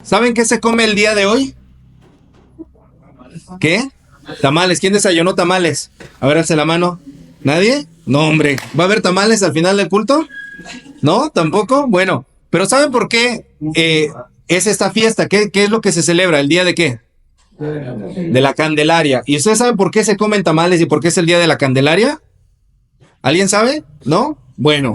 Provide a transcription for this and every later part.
¿Saben qué se come el día de hoy? ¿Qué? Tamales. ¿Quién desayunó tamales? A ver, alce la mano. ¿Nadie? No, hombre. ¿Va a haber tamales al final del culto? ¿No? ¿Tampoco? Bueno, pero ¿saben por qué es esta fiesta? ¿Qué es lo que se celebra? ¿El día de qué? De la Candelaria. ¿Y ustedes saben por qué se comen tamales y por qué es el día de la Candelaria? ¿Alguien sabe? ¿No? Bueno,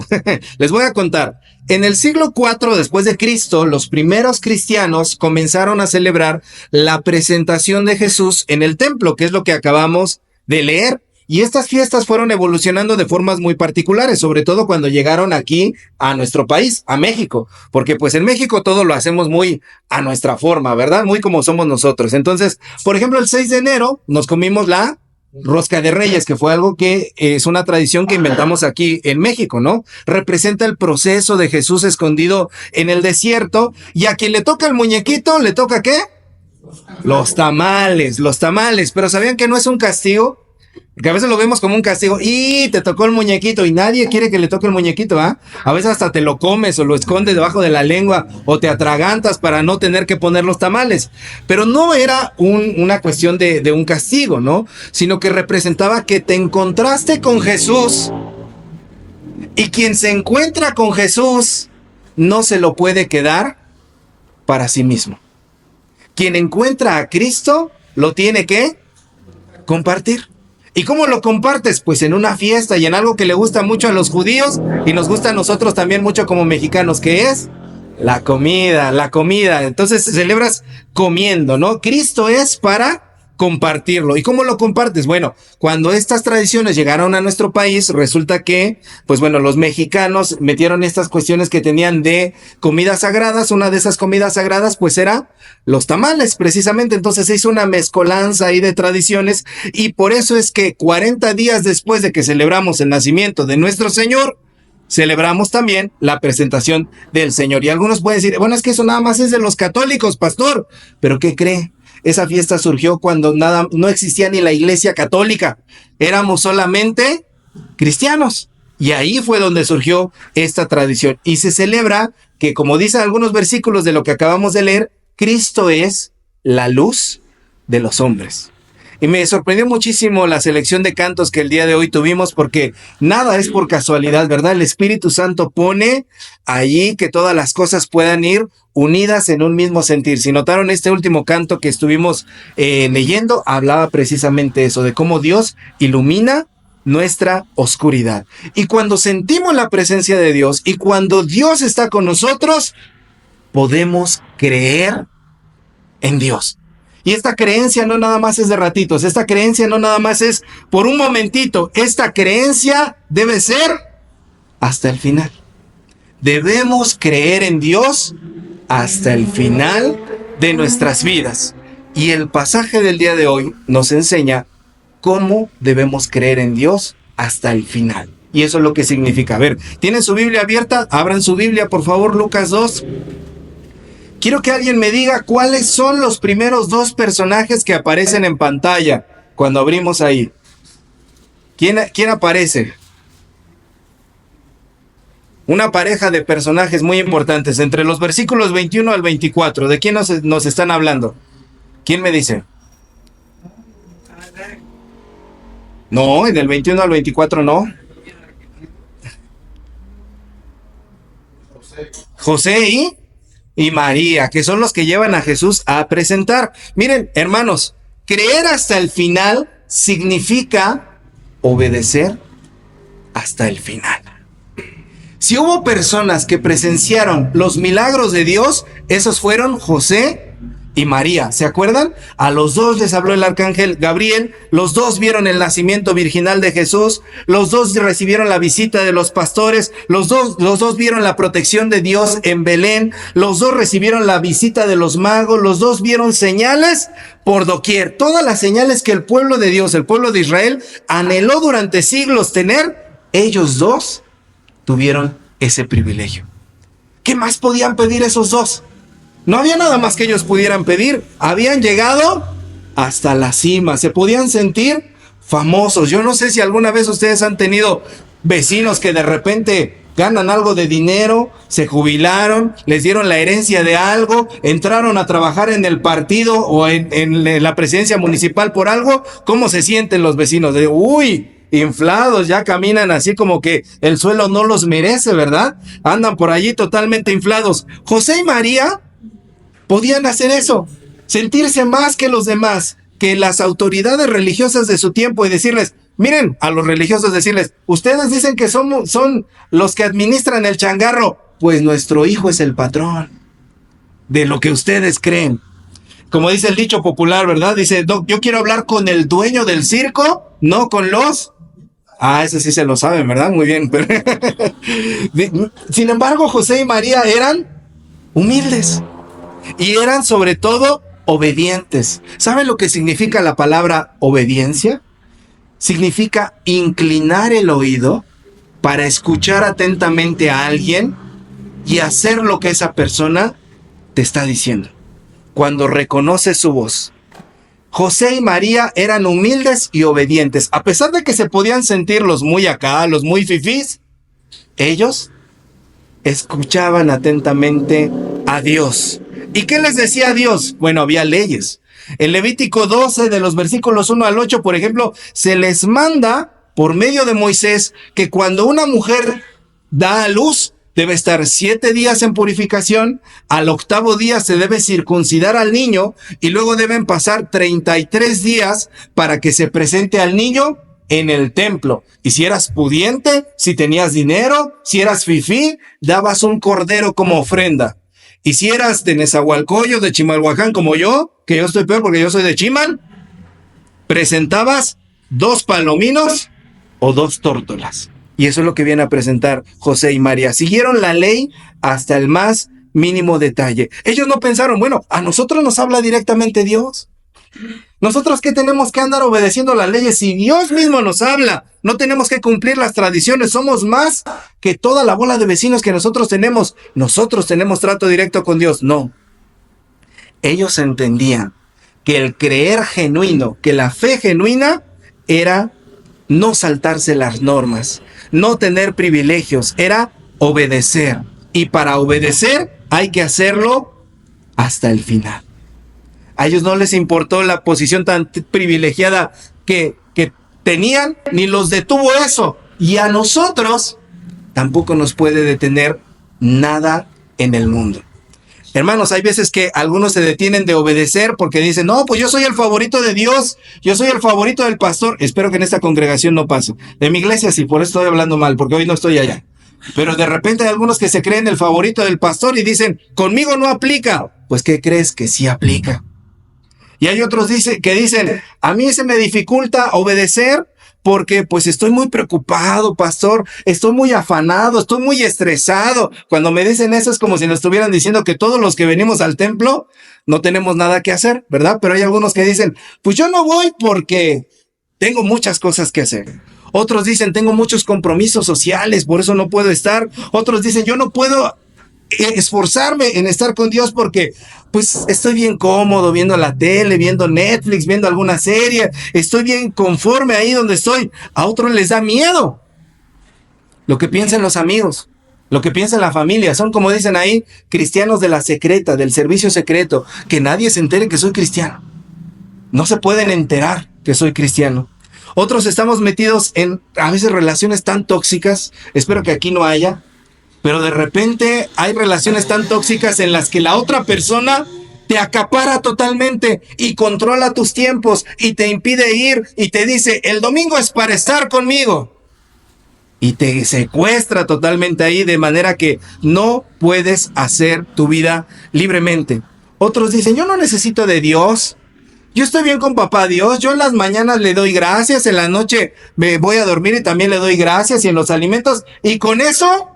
les voy a contar. En el siglo IV después de Cristo, los primeros cristianos comenzaron a celebrar la presentación de Jesús en el templo, que es lo que acabamos de leer. Y estas fiestas fueron evolucionando de formas muy particulares, sobre todo cuando llegaron aquí a nuestro país, a México, porque pues en México todo lo hacemos muy a nuestra forma, ¿verdad? Muy como somos nosotros. Entonces, por ejemplo, el 6 de enero nos comimos la Rosca de Reyes, que fue algo que es una tradición que inventamos aquí en México, ¿no? Representa el proceso de Jesús escondido en el desierto, y a quien le toca el muñequito, ¿le toca qué? Los tamales, pero ¿sabían que no es un castigo? Porque a veces lo vemos como un castigo, y te tocó el muñequito, y nadie quiere que le toque el muñequito, ¿ah? A veces hasta te lo comes o lo escondes debajo de la lengua o te atragantas para no tener que poner los tamales. Pero no era una cuestión de un castigo, ¿no? Sino que representaba que te encontraste con Jesús, y quien se encuentra con Jesús no se lo puede quedar para sí mismo. Quien encuentra a Cristo lo tiene que compartir. ¿Y cómo lo compartes? Pues en una fiesta y en algo que le gusta mucho a los judíos y nos gusta a nosotros también mucho como mexicanos, que es la comida. Entonces celebras comiendo, ¿no? Cristo es para compartirlo. ¿Y cómo lo compartes? Bueno, cuando estas tradiciones llegaron a nuestro país, resulta que, pues bueno, los mexicanos metieron estas cuestiones que tenían de comidas sagradas. Una de esas comidas sagradas, pues era los tamales, precisamente. Entonces se hizo una mezcolanza ahí de tradiciones, y por eso es que 40 días después de que celebramos el nacimiento de nuestro Señor, celebramos también la presentación del Señor. Y algunos pueden decir, bueno, es que eso nada más es de los católicos, pastor. ¿Pero qué cree? Esa fiesta surgió cuando no existía ni la iglesia católica. Éramos solamente cristianos. Y ahí fue donde surgió esta tradición. Y se celebra que, como dicen algunos versículos de lo que acabamos de leer, Cristo es la luz de los hombres. Y me sorprendió muchísimo la selección de cantos que el día de hoy tuvimos, porque nada es por casualidad, ¿verdad? El Espíritu Santo pone allí que todas las cosas puedan ir unidas en un mismo sentir. Si notaron, este último canto que estuvimos leyendo, hablaba precisamente eso, de cómo Dios ilumina nuestra oscuridad. Y cuando sentimos la presencia de Dios y cuando Dios está con nosotros, podemos creer en Dios. Y esta creencia no nada más es de ratitos, esta creencia no nada más es por un momentito, esta creencia debe ser hasta el final. Debemos creer en Dios hasta el final de nuestras vidas. Y el pasaje del día de hoy nos enseña cómo debemos creer en Dios hasta el final. Y eso es lo que significa. A ver, ¿tienen su Biblia abierta? Abran su Biblia, por favor, Lucas 2. Quiero que alguien me diga cuáles son los primeros dos personajes que aparecen en pantalla cuando abrimos ahí. ¿Quién aparece? Una pareja de personajes muy importantes entre los versículos 21 al 24. ¿De quién nos están hablando? ¿Quién me dice? No, en el 21 al 24 no. José y María, que son los que llevan a Jesús a presentar. Miren, hermanos, creer hasta el final significa obedecer hasta el final. Si hubo personas que presenciaron los milagros de Dios, esos fueron José y María. ¿Se acuerdan? A los dos les habló el arcángel Gabriel, los dos vieron el nacimiento virginal de Jesús, los dos recibieron la visita de los pastores, los dos vieron la protección de Dios en Belén, los dos recibieron la visita de los magos, los dos vieron señales por doquier. Todas las señales que el pueblo de Dios, el pueblo de Israel, anheló durante siglos tener, ellos dos tuvieron ese privilegio. ¿Qué más podían pedir esos dos? No había nada más que ellos pudieran pedir. Habían llegado hasta la cima. Se podían sentir famosos. Yo no sé si alguna vez ustedes han tenido vecinos que de repente ganan algo de dinero, se jubilaron, les dieron la herencia de algo, entraron a trabajar en el partido o en la presidencia municipal por algo, ¿cómo se sienten los vecinos? De, uy, inflados, ya caminan así como que el suelo no los merece, ¿verdad? Andan por allí totalmente inflados. José y María podían hacer eso, sentirse más que los demás, que las autoridades religiosas de su tiempo y decirles, miren, a los religiosos decirles, ustedes dicen que son los que administran el changarro, pues nuestro hijo es el patrón de lo que ustedes creen. Como dice el dicho popular, ¿verdad? Dice, yo quiero hablar con el dueño del circo, no con los... ese sí se lo saben, ¿verdad? Muy bien. Sin embargo, José y María eran humildes y eran sobre todo obedientes. ¿Saben lo que significa la palabra obediencia? Significa inclinar el oído para escuchar atentamente a alguien y hacer lo que esa persona te está diciendo. Cuando reconoces su voz. José y María eran humildes y obedientes. A pesar de que se podían sentir los muy acá, los muy fifís, ellos escuchaban atentamente a Dios. ¿Y qué les decía Dios? Bueno, había leyes. En Levítico 12, de los versículos 1 al 8, por ejemplo, se les manda por medio de Moisés que cuando una mujer da a luz, debe estar 7 días en purificación, al 8º día se debe circuncidar al niño y luego deben pasar 33 días para que se presente al niño en el templo. Y si eras pudiente, si tenías dinero, si eras fifí, dabas un cordero como ofrenda. Y si eras de Nezahualcóyotl, de Chimalhuacán como yo, que yo estoy peor porque yo soy de Chimal, presentabas 2 palominos o 2 tórtolas. Y eso es lo que viene a presentar José y María. Siguieron la ley hasta el más mínimo detalle. Ellos no pensaron, bueno, a nosotros nos habla directamente Dios. Nosotros qué tenemos que andar obedeciendo las leyes si Dios mismo nos habla. No tenemos que cumplir las tradiciones. Somos más que toda la bola de vecinos que nosotros tenemos. Nosotros tenemos trato directo con Dios. No. Ellos entendían que el creer genuino, que la fe genuina era no saltarse las normas, no tener privilegios, era obedecer. Y para obedecer hay que hacerlo hasta el final. A ellos no les importó la posición tan privilegiada que tenían, ni los detuvo eso. Y a nosotros tampoco nos puede detener nada en el mundo. Hermanos, hay veces que algunos se detienen de obedecer porque dicen, no, pues yo soy el favorito de Dios, yo soy el favorito del pastor. Espero que en esta congregación no pase. De mi iglesia sí, por eso estoy hablando mal, porque hoy no estoy allá. Pero de repente hay algunos que se creen el favorito del pastor y dicen, conmigo no aplica. Pues, ¿qué crees? Que sí aplica. Y hay otros que dicen, a mí se me dificulta obedecer porque pues estoy muy preocupado, pastor, estoy muy afanado, estoy muy estresado. Cuando me dicen eso es como si nos estuvieran diciendo que todos los que venimos al templo no tenemos nada que hacer, ¿verdad? Pero hay algunos que dicen, pues yo no voy porque tengo muchas cosas que hacer. Otros dicen, tengo muchos compromisos sociales, por eso no puedo estar. Otros dicen, yo no puedo esforzarme en estar con Dios porque pues estoy bien cómodo viendo la tele, viendo Netflix, viendo alguna serie, estoy bien conforme ahí donde estoy. A otros les da miedo lo que piensan los amigos, lo que piensa la familia. Son, como dicen ahí, cristianos de la secreta, del servicio secreto, que nadie se entere que soy cristiano. No se pueden enterar que soy cristiano. Otros estamos metidos en a veces relaciones tan tóxicas, espero que aquí no haya, pero de repente hay relaciones tan tóxicas en las que la otra persona te acapara totalmente y controla tus tiempos y te impide ir y te dice, el domingo es para estar conmigo. Y te secuestra totalmente ahí de manera que no puedes hacer tu vida libremente. Otros dicen, yo no necesito de Dios. Yo estoy bien con papá Dios, yo en las mañanas le doy gracias, en la noche me voy a dormir y también le doy gracias y en los alimentos. Y con eso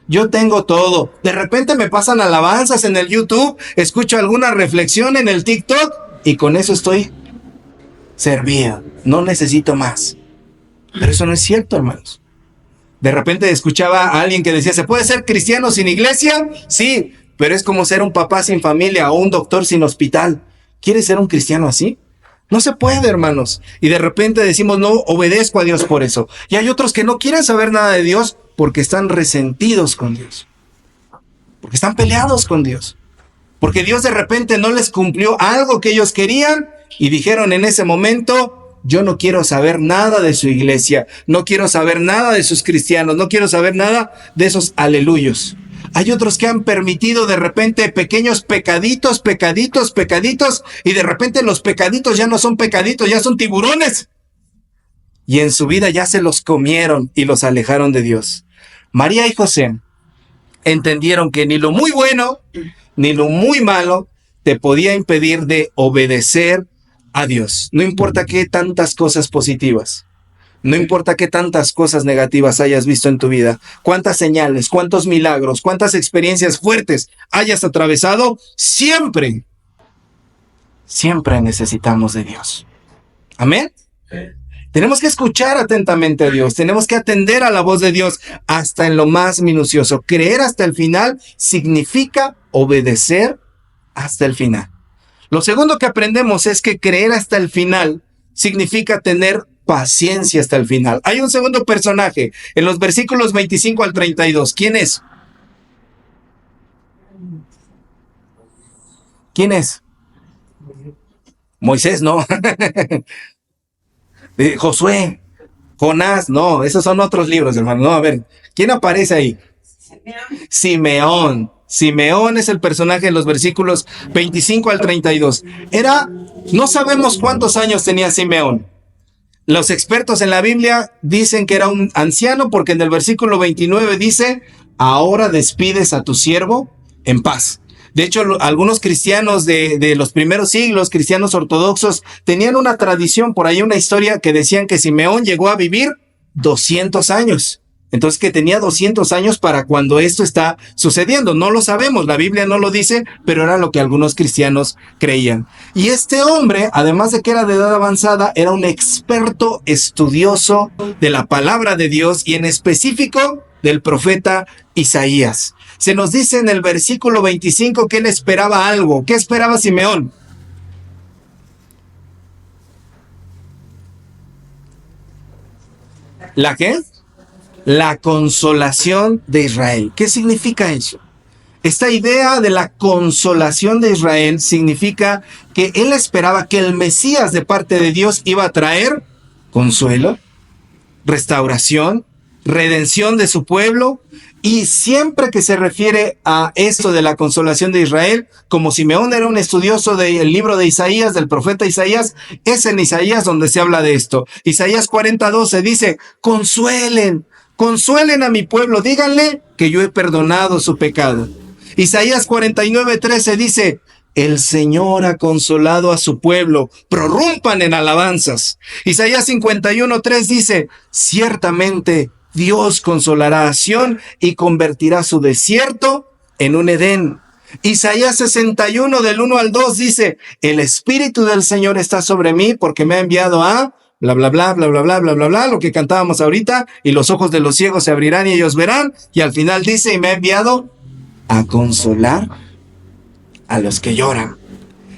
yo tengo todo. De repente me pasan alabanzas en el YouTube, escucho alguna reflexión en el TikTok y con eso estoy servido. No necesito más. Pero eso no es cierto, hermanos. De repente escuchaba a alguien que decía, ¿se puede ser cristiano sin iglesia? Sí, pero es como ser un papá sin familia o un doctor sin hospital. ¿Quieres ser un cristiano así? No se puede, hermanos. Y de repente decimos, no obedezco a Dios por eso. Y hay otros que no quieren saber nada de Dios porque están resentidos con Dios. Porque están peleados con Dios. Porque Dios de repente no les cumplió algo que ellos querían y dijeron en ese momento, yo no quiero saber nada de su iglesia, no quiero saber nada de sus cristianos, no quiero saber nada de esos aleluyos. Hay otros que han permitido de repente pequeños pecaditos, y de repente los pecaditos ya no son pecaditos, ya son tiburones. Y en su vida ya se los comieron y los alejaron de Dios. María y José entendieron que ni lo muy bueno, ni lo muy malo te podía impedir de obedecer a Dios. No importa qué tantas cosas positivas. No importa qué tantas cosas negativas hayas visto en tu vida, cuántas señales, cuántos milagros, cuántas experiencias fuertes hayas atravesado, siempre necesitamos de Dios. ¿Amén? Tenemos que escuchar atentamente a Dios, tenemos que atender a la voz de Dios hasta en lo más minucioso. Creer hasta el final significa obedecer hasta el final. Lo segundo que aprendemos es que creer hasta el final significa tener paciencia hasta el final. Hay un segundo personaje en los versículos 25 al 32. ¿Quién es? ¿Quién es? Moisés, no. Josué, Jonás, no, esos son otros libros, hermano. No, a ver, ¿quién aparece ahí? Simeón. Simeón es el personaje en los versículos 25 al 32. No sabemos cuántos años tenía Simeón. Los expertos en la Biblia dicen que era un anciano porque en el versículo 29 dice, ahora despides a tu siervo en paz. De hecho, algunos cristianos de los primeros siglos, cristianos ortodoxos, tenían una tradición, por ahí una historia que decían que Simeón llegó a vivir 200 años. Entonces que tenía 200 años para cuando esto está sucediendo. No lo sabemos, la Biblia no lo dice, pero era lo que algunos cristianos creían. Y este hombre, además de que era de edad avanzada, era un experto estudioso de la palabra de Dios y en específico del profeta Isaías. Se nos dice en el versículo 25 que él esperaba algo. ¿Qué esperaba Simeón? ¿La qué? La consolación de Israel. ¿Qué significa eso? Esta idea de la consolación de Israel significa que él esperaba que el Mesías de parte de Dios iba a traer consuelo, restauración, redención de su pueblo, y siempre que se refiere a esto de la consolación de Israel, como Simeón era un estudioso del libro de Isaías, del profeta Isaías, es en Isaías donde se habla de esto. Isaías 40:12 dice, consuelen a mi pueblo, díganle que yo he perdonado su pecado. Isaías 49:13 dice, el Señor ha consolado a su pueblo, prorrumpan en alabanzas. Isaías 51:3 dice, ciertamente Dios consolará a Sión y convertirá su desierto en un Edén. Isaías 61 del 1 al 2 dice, el Espíritu del Señor está sobre mí porque me ha enviado a bla, bla, bla, bla, bla, bla, bla, bla, bla, lo que cantábamos ahorita, y los ojos de los ciegos se abrirán y ellos verán, y al final dice, y me ha enviado a consolar a los que lloran.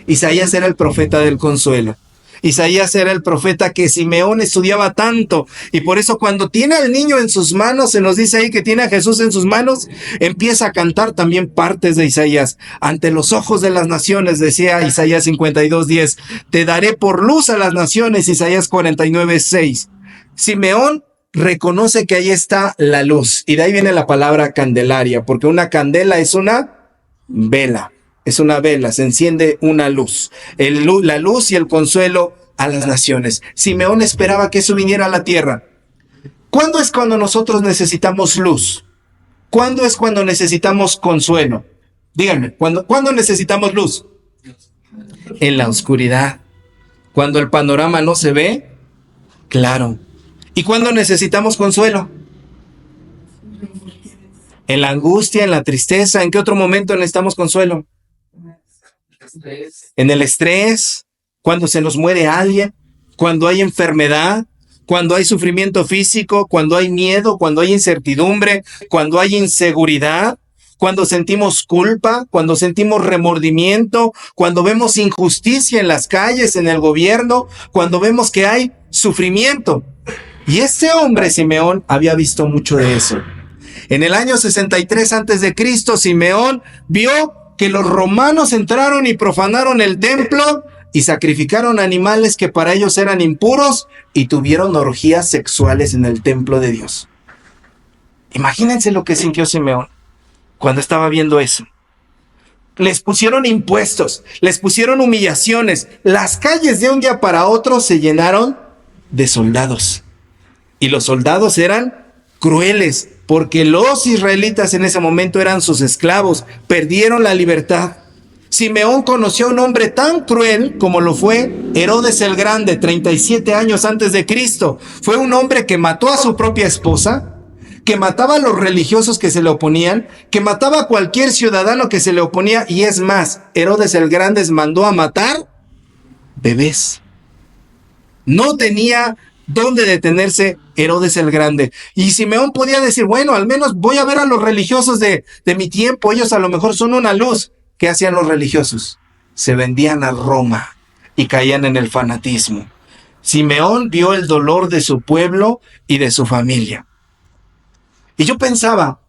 Isaías era el profeta del consuelo. Isaías era el profeta que Simeón estudiaba tanto, y por eso cuando tiene al niño en sus manos, se nos dice ahí que tiene a Jesús en sus manos, empieza a cantar también partes de Isaías. Ante los ojos de las naciones, decía Isaías 52:10, te daré por luz a las naciones, Isaías 49:6. Simeón reconoce que ahí está la luz, y de ahí viene la palabra candelaria, porque una candela es una vela. Es una vela, se enciende una luz. La luz y el consuelo a las naciones. Simeón esperaba que eso viniera a la tierra. ¿Cuándo es cuando nosotros necesitamos luz? ¿Cuándo es cuando necesitamos consuelo? Díganme, ¿cuándo necesitamos luz? En la oscuridad. Cuando el panorama no se ve claro. ¿Y cuándo necesitamos consuelo? En la angustia, en la tristeza. ¿En qué otro momento necesitamos consuelo? En el estrés, cuando se nos muere alguien, cuando hay enfermedad, cuando hay sufrimiento físico, cuando hay miedo, cuando hay incertidumbre, cuando hay inseguridad, cuando sentimos culpa, cuando sentimos remordimiento, cuando vemos injusticia en las calles, en el gobierno, cuando vemos que hay sufrimiento. Y este hombre, Simeón, había visto mucho de eso. En el año 63 a.C., Simeón vio que los romanos entraron y profanaron el templo y sacrificaron animales que para ellos eran impuros y tuvieron orgías sexuales en el templo de Dios. Imagínense lo que sintió Simeón cuando estaba viendo eso. Les pusieron impuestos, les pusieron humillaciones. Las calles de un día para otro se llenaron de soldados. Y los soldados eran crueles, porque los israelitas en ese momento eran sus esclavos, perdieron la libertad. Simeón conoció a un hombre tan cruel como lo fue Herodes el Grande, 37 años antes de Cristo. Fue un hombre que mató a su propia esposa, que mataba a los religiosos que se le oponían, que mataba a cualquier ciudadano que se le oponía, y es más, Herodes el Grande mandó a matar bebés. No tenía dónde detenerse Herodes el Grande. Y Simeón podía decir, bueno, al menos voy a ver a los religiosos de mi tiempo, ellos a lo mejor son una luz. ¿Qué hacían los religiosos? Se vendían a Roma y caían en el fanatismo. Simeón vio el dolor de su pueblo y de su familia. Y yo pensaba,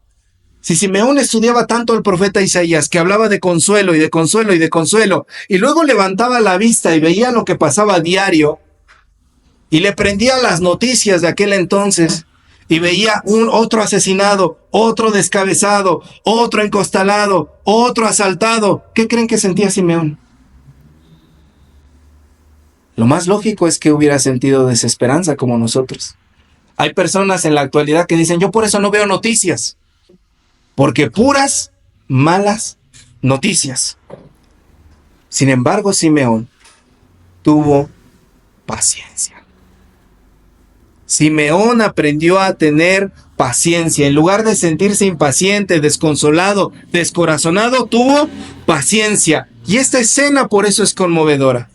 si Simeón estudiaba tanto al profeta Isaías, que hablaba de consuelo y de consuelo y de consuelo, y luego levantaba la vista y veía lo que pasaba a diario, y le prendía las noticias de aquel entonces, y veía otro asesinado, otro descabezado, otro encostalado, otro asaltado, ¿qué creen que sentía Simeón? Lo más lógico es que hubiera sentido desesperanza como nosotros. Hay personas en la actualidad que dicen, yo por eso no veo noticias, porque puras malas noticias. Sin embargo, Simeón tuvo paciencia. Simeón aprendió a tener paciencia. En lugar de sentirse impaciente, desconsolado, descorazonado, tuvo paciencia. Y esta escena por eso es conmovedora.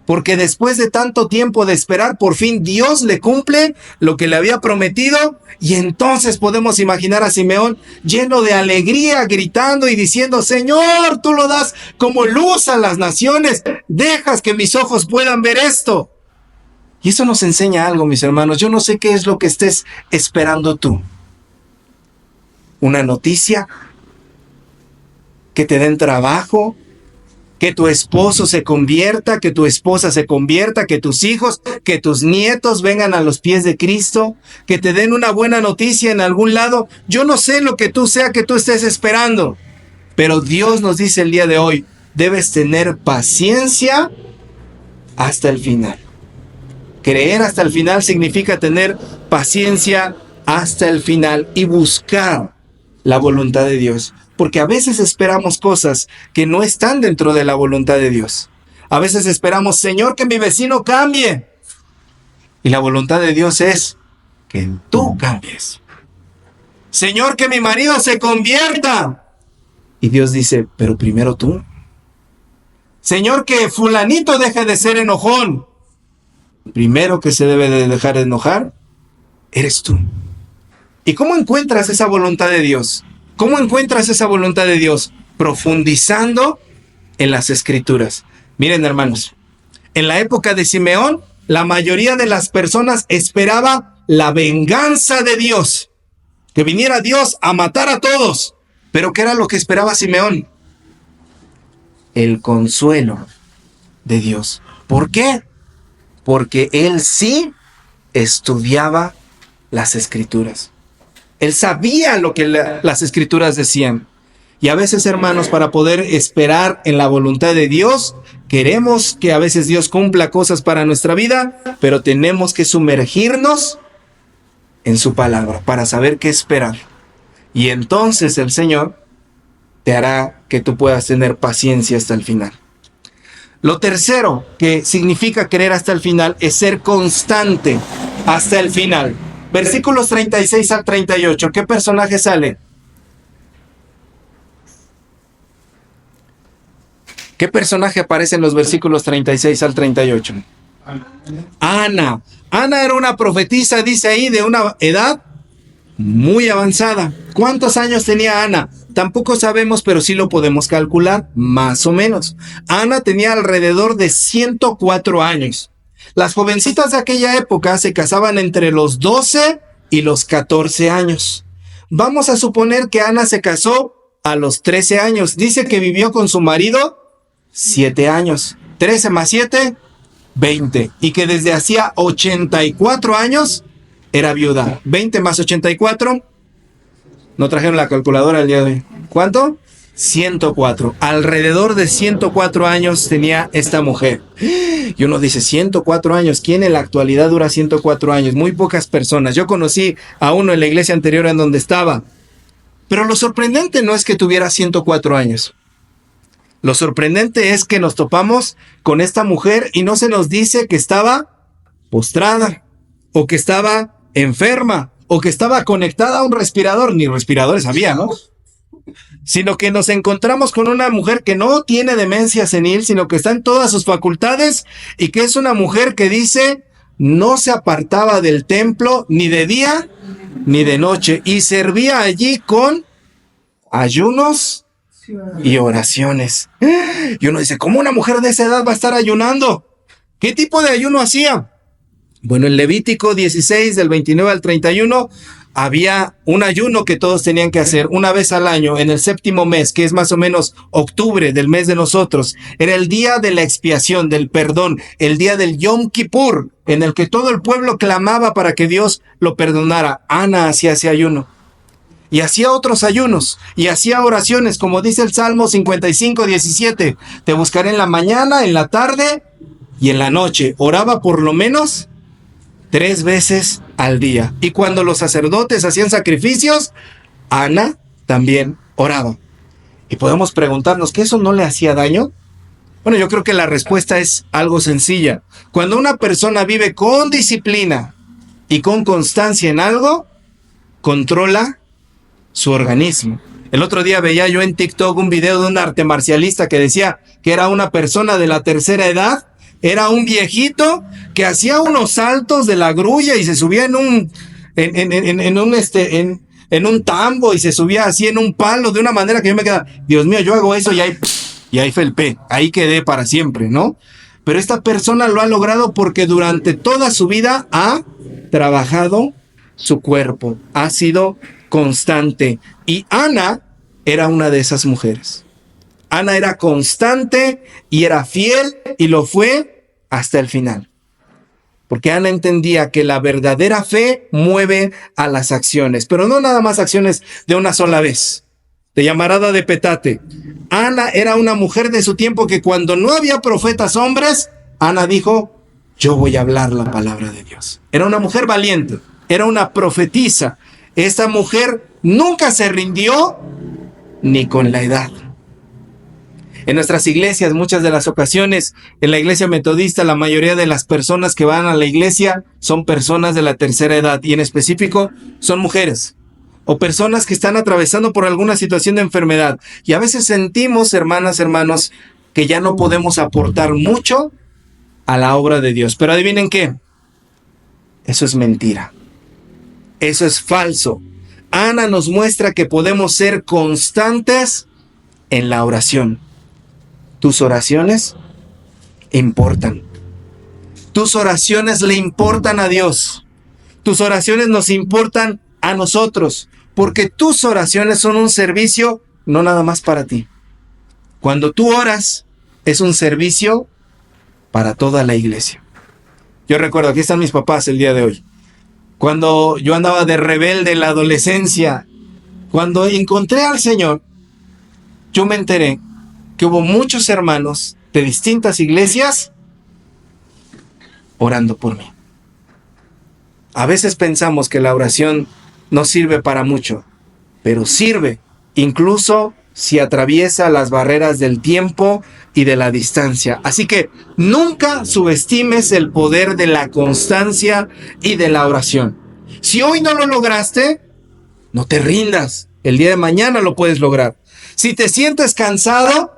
Porque después de tanto tiempo de esperar, por fin Dios le cumple lo que le había prometido. Y entonces podemos imaginar a Simeón lleno de alegría, gritando y diciendo, Señor, tú lo das como luz a las naciones. Dejas que mis ojos puedan ver esto. Y eso nos enseña algo, mis hermanos. Yo no sé qué es lo que estés esperando tú. Una noticia, que te den trabajo, que tu esposo se convierta, que tu esposa se convierta, que tus hijos, que tus nietos vengan a los pies de Cristo, que te den una buena noticia en algún lado. Yo no sé lo que tú sea que tú estés esperando, pero Dios nos dice el día de hoy, debes tener paciencia hasta el final. Creer hasta el final significa tener paciencia hasta el final y buscar la voluntad de Dios. Porque a veces esperamos cosas que no están dentro de la voluntad de Dios. A veces esperamos, Señor, que mi vecino cambie. Y la voluntad de Dios es que tú cambies. Señor, que mi marido se convierta. Y Dios dice, pero primero tú. Señor, que fulanito deje de ser enojón. Primero que se debe de dejar de enojar, eres tú. ¿Y cómo encuentras esa voluntad de Dios? ¿Cómo encuentras esa voluntad de Dios? Profundizando en las Escrituras. Miren, hermanos, en la época de Simeón, la mayoría de las personas esperaba la venganza de Dios. Que viniera Dios a matar a todos. ¿Pero qué era lo que esperaba Simeón? El consuelo de Dios. ¿Por qué? Porque él sí estudiaba las Escrituras. Él sabía lo que las Escrituras decían. Y a veces, hermanos, para poder esperar en la voluntad de Dios, queremos que a veces Dios cumpla cosas para nuestra vida, pero tenemos que sumergirnos en su palabra para saber qué esperar. Y entonces el Señor te hará que tú puedas tener paciencia hasta el final. Lo tercero que significa creer hasta el final es ser constante hasta el final. Versículos 36 al 38. ¿Qué personaje sale? ¿Qué personaje aparece en los versículos 36 al 38? Ana. Ana era una profetisa, dice ahí, de una edad muy avanzada. ¿Cuántos años tenía Ana? Tampoco sabemos, pero sí lo podemos calcular, más o menos. Ana tenía alrededor de 104 años. Las jovencitas de aquella época se casaban entre los 12 y los 14 años. Vamos a suponer que Ana se casó a los 13 años. Dice que vivió con su marido 7 años. 13 más 7, 20. Y que desde hacía 84 años era viuda. 20 más 84. No trajeron la calculadora el día de hoy. ¿Cuánto? 104. Alrededor de 104 años tenía esta mujer. Y uno dice, 104 años. ¿Quién en la actualidad dura 104 años? Muy pocas personas. Yo conocí a uno en la iglesia anterior en donde estaba. Pero lo sorprendente no es que tuviera 104 años. Lo sorprendente es que nos topamos con esta mujer y no se nos dice que estaba postrada, o que estaba enferma, o que estaba conectada a un respirador. Ni respiradores había, ¿no? Sino que nos encontramos con una mujer que no tiene demencia senil, sino que está en todas sus facultades, y que es una mujer que dice, no se apartaba del templo ni de día ni de noche, y servía allí con ayunos y oraciones. Y uno dice, ¿cómo una mujer de esa edad va a estar ayunando? ¿Qué tipo de ayuno hacía? Bueno, en Levítico 16, del 29 al 31, había un ayuno que todos tenían que hacer una vez al año, en el 7º mes, que es más o menos octubre del mes de nosotros. Era el día de la expiación, del perdón, el día del Yom Kippur, en el que todo el pueblo clamaba para que Dios lo perdonara. Ana hacía ese ayuno. Y hacía otros ayunos, y hacía oraciones, como dice el Salmo 55, 17. Te buscaré en la mañana, en la tarde y en la noche. Oraba por lo menos 3 veces al día. Y cuando los sacerdotes hacían sacrificios, Ana también oraba. Y podemos preguntarnos, ¿que eso no le hacía daño? Bueno, yo creo que la respuesta es algo sencilla. Cuando una persona vive con disciplina y con constancia en algo, controla su organismo. El otro día veía yo en TikTok un video de un arte marcialista que decía que era una persona de la tercera edad, era un viejito que hacía unos saltos de la grulla y se subía en un tambo, y se subía así en un palo de una manera que yo me quedaba, Dios mío, yo hago eso y ahí felpé, ahí quedé para siempre, ¿no? Pero esta persona lo ha logrado porque durante toda su vida ha trabajado su cuerpo, ha sido constante. Y Ana era una de esas mujeres. Ana era constante y era fiel, y lo fue hasta el final. Porque Ana entendía que la verdadera fe mueve a las acciones, pero no nada más acciones de una sola vez, de llamarada de petate. Ana era una mujer de su tiempo que cuando no había profetas hombres, Ana dijo, yo voy a hablar la palabra de Dios. Era una mujer valiente, era una profetisa. Esta mujer nunca se rindió ni con la edad. En nuestras iglesias, muchas de las ocasiones, en la iglesia metodista, la mayoría de las personas que van a la iglesia son personas de la tercera edad, y en específico son mujeres o personas que están atravesando por alguna situación de enfermedad. Y a veces sentimos, hermanas, hermanos, que ya no podemos aportar mucho a la obra de Dios. Pero adivinen qué, eso es mentira. Eso es falso. Ana nos muestra que podemos ser constantes en la oración. Tus oraciones importan. Tus oraciones le importan a Dios. Tus oraciones nos importan a nosotros, porque tus oraciones son un servicio no nada más para ti. Cuando tú oras, es un servicio para toda la iglesia. Yo recuerdo, aquí están mis papás el día de hoy. Cuando yo andaba de rebelde en la adolescencia, cuando encontré al Señor, yo me enteré que hubo muchos hermanos de distintas iglesias orando por mí. A veces pensamos que la oración no sirve para mucho, pero sirve, incluso si atraviesa las barreras del tiempo y de la distancia. Así que nunca subestimes el poder de la constancia y de la oración. Si hoy no lo lograste, no te rindas. El día de mañana lo puedes lograr. Si te sientes cansado,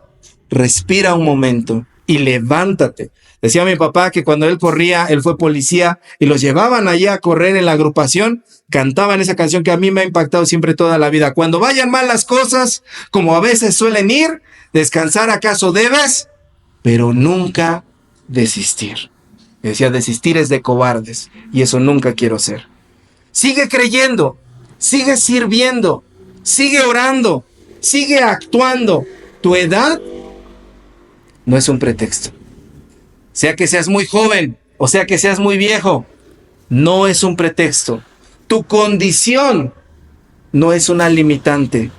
respira un momento y levántate. Decía mi papá que cuando él corría, él fue policía y los llevaban allá a correr en la agrupación, cantaban esa canción que a mí me ha impactado siempre toda la vida. Cuando vayan mal las cosas, como a veces suelen ir, descansar acaso debes, pero nunca desistir. Decía, desistir es de cobardes y eso nunca quiero ser. Sigue creyendo, sigue sirviendo, sigue orando, sigue actuando. Tu edad no es un pretexto. Sea que seas muy joven o sea que seas muy viejo, no es un pretexto. Tu condición no es una limitante.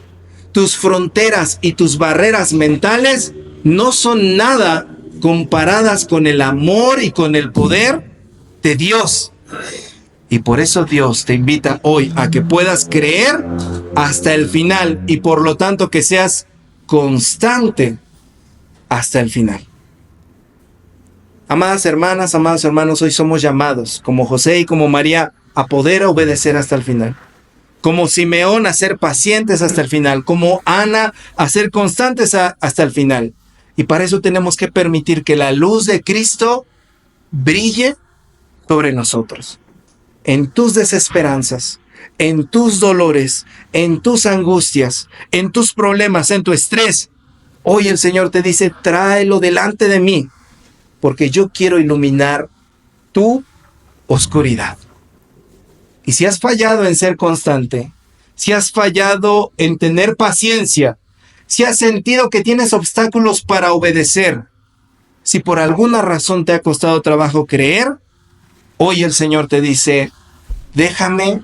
Tus fronteras y tus barreras mentales no son nada comparadas con el amor y con el poder de Dios. Y por eso Dios te invita hoy a que puedas creer hasta el final y por lo tanto que seas constante hasta el final. Amadas hermanas, amados hermanos, hoy somos llamados, como José y como María, a poder obedecer hasta el final. Como Simeón, a ser pacientes hasta el final. Como Ana, a ser constantes hasta el final. Y para eso tenemos que permitir que la luz de Cristo brille sobre nosotros. En tus desesperanzas, en tus dolores, en tus angustias, en tus problemas, en tu estrés. Hoy el Señor te dice, tráelo delante de mí, porque yo quiero iluminar tu oscuridad. Y si has fallado en ser constante, si has fallado en tener paciencia, si has sentido que tienes obstáculos para obedecer, si por alguna razón te ha costado trabajo creer, hoy el Señor te dice, déjame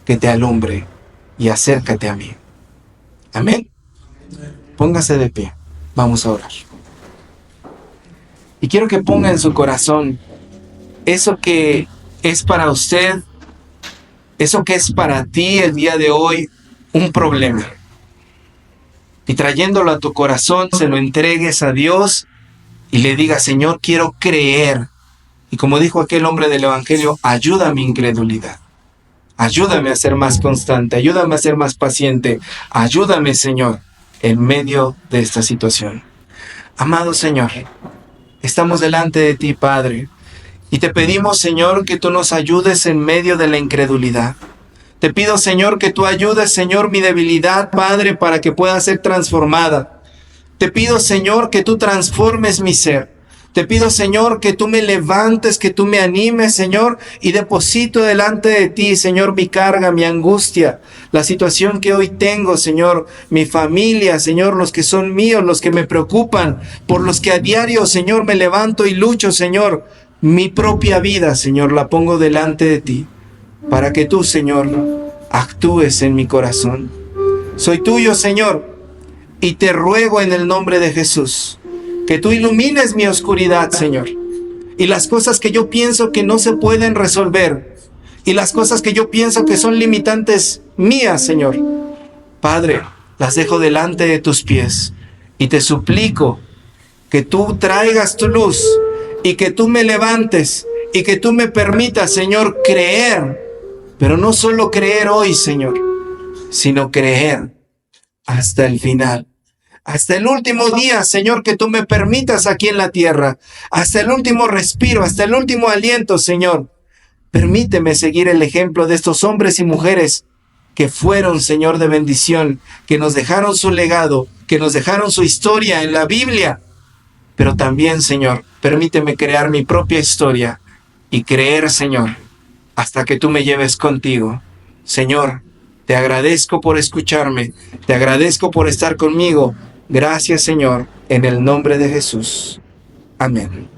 que te alumbre y acércate a mí. Amén. Póngase de pie. Vamos a orar. Y quiero que ponga en su corazón eso que es para usted, eso que es para ti el día de hoy, un problema. Y trayéndolo a tu corazón, se lo entregues a Dios y le digas, Señor, quiero creer. Y como dijo aquel hombre del Evangelio, ayuda a mi incredulidad. Ayúdame a ser más constante, ayúdame a ser más paciente. Ayúdame, Señor, en medio de esta situación. Amado Señor, estamos delante de ti, Padre, y te pedimos, Señor, que tú nos ayudes en medio de la incredulidad. Te pido, Señor, que tú ayudes, Señor, mi debilidad, Padre, para que pueda ser transformada. Te pido, Señor, que tú transformes mi ser. Te pido, Señor, que tú me levantes, que tú me animes, Señor, y deposito delante de ti, Señor, mi carga, mi angustia, la situación que hoy tengo, Señor, mi familia, Señor, los que son míos, los que me preocupan, por los que a diario, Señor, me levanto y lucho, Señor, mi propia vida, Señor, la pongo delante de ti, para que tú, Señor, actúes en mi corazón. Soy tuyo, Señor, y te ruego en el nombre de Jesús, que tú ilumines mi oscuridad, Señor, y las cosas que yo pienso que no se pueden resolver, y las cosas que yo pienso que son limitantes mías, Señor. Padre, las dejo delante de tus pies, y te suplico que tú traigas tu luz, y que tú me levantes, y que tú me permitas, Señor, creer, pero no solo creer hoy, Señor, sino creer hasta el final. Hasta el último día, Señor, que tú me permitas aquí en la tierra. Hasta el último respiro, hasta el último aliento, Señor. Permíteme seguir el ejemplo de estos hombres y mujeres que fueron, Señor, de bendición, que nos dejaron su legado, que nos dejaron su historia en la Biblia. Pero también, Señor, permíteme crear mi propia historia y creer, Señor, hasta que tú me lleves contigo. Señor, te agradezco por escucharme, te agradezco por estar conmigo. Gracias, Señor, en el nombre de Jesús. Amén.